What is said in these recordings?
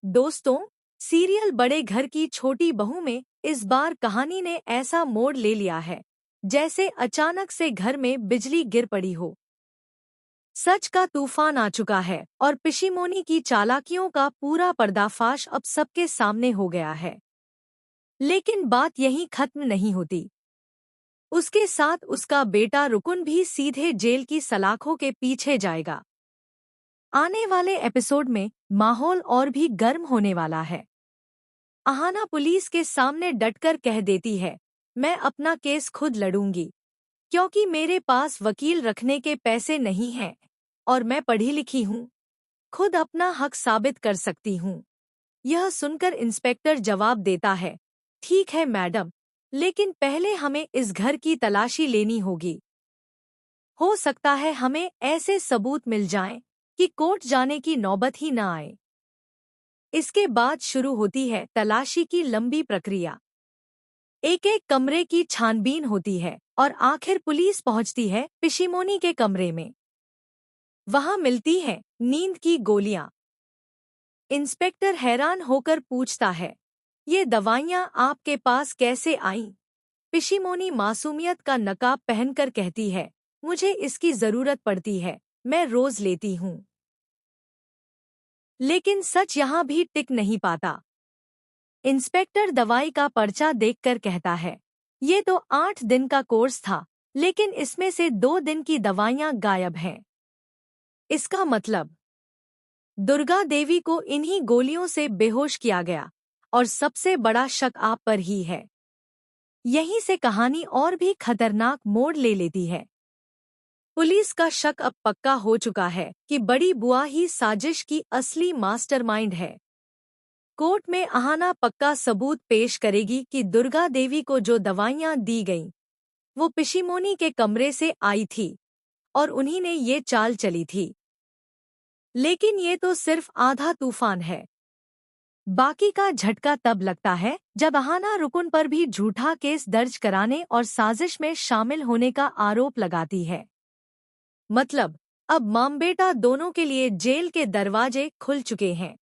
दोस्तों, सीरियल बड़े घर की छोटी बहू में इस बार कहानी ने ऐसा मोड़ ले लिया है जैसे अचानक से घर में बिजली गिर पड़ी हो। सच का तूफान आ चुका है और पिशीमोनी की चालाकियों का पूरा पर्दाफाश अब सबके सामने हो गया है। लेकिन बात यहीं खत्म नहीं होती। उसके साथ उसका बेटा रुकुन भी सीधे जेल की सलाखों के पीछे जाएगा। आने वाले एपिसोड में माहौल और भी गर्म होने वाला है। अहाना पुलिस के सामने डटकर कह देती है, मैं अपना केस खुद लड़ूंगी क्योंकि मेरे पास वकील रखने के पैसे नहीं हैं और मैं पढ़ी लिखी हूँ, खुद अपना हक साबित कर सकती हूँ। यह सुनकर इंस्पेक्टर जवाब देता है, ठीक है मैडम, लेकिन पहले हमें इस घर की तलाशी लेनी होगी। हो सकता है हमें ऐसे सबूत मिल जाएं कि कोर्ट जाने की नौबत ही न आए। इसके बाद शुरू होती है तलाशी की लंबी प्रक्रिया। एक एक कमरे की छानबीन होती है और आखिर पुलिस पहुंचती है पिशीमोनी के कमरे में। वहां मिलती है नींद की गोलियां। इंस्पेक्टर हैरान होकर पूछता है, ये दवाइयां आपके पास कैसे आईं? पिशीमोनी मासूमियत का नकाब पहनकर कहती है, मुझे इसकी जरूरत पड़ती है, मैं रोज लेती हूँ। लेकिन सच यहाँ भी टिक नहीं पाता। इंस्पेक्टर दवाई का पर्चा देखकर कहता है, ये तो 8 दिन का कोर्स था, लेकिन इसमें से 2 दिन की दवाइयां गायब हैं। इसका मतलब दुर्गा देवी को इन्हीं गोलियों से बेहोश किया गया और सबसे बड़ा शक आप पर ही है। यहीं से कहानी और भी खतरनाक मोड़ ले लेती है। पुलिस का शक अब पक्का हो चुका है कि बड़ी बुआ ही साजिश की असली मास्टरमाइंड है। कोर्ट में अहाना पक्का सबूत पेश करेगी कि दुर्गा देवी को जो दवाइयां दी गईं, वो पिशीमोनी के कमरे से आई थी और उन्हीं ने ये चाल चली थी। लेकिन ये तो सिर्फ आधा तूफान है। बाकी का झटका तब लगता है जब अहाना रुकुन पर भी झूठा केस दर्ज कराने और साजिश में शामिल होने का आरोप लगाती है। मतलब अब माम बेटा दोनों के लिए जेल के दरवाजे खुल चुके हैं।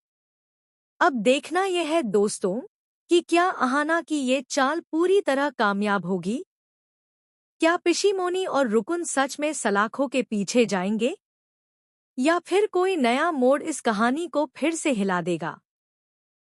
अब देखना यह है दोस्तों कि क्या अहाना की ये चाल पूरी तरह कामयाब होगी? क्या पिशीमोनी और रुकुन सच में सलाखों के पीछे जाएंगे? या फिर कोई नया मोड़ इस कहानी को फिर से हिला देगा?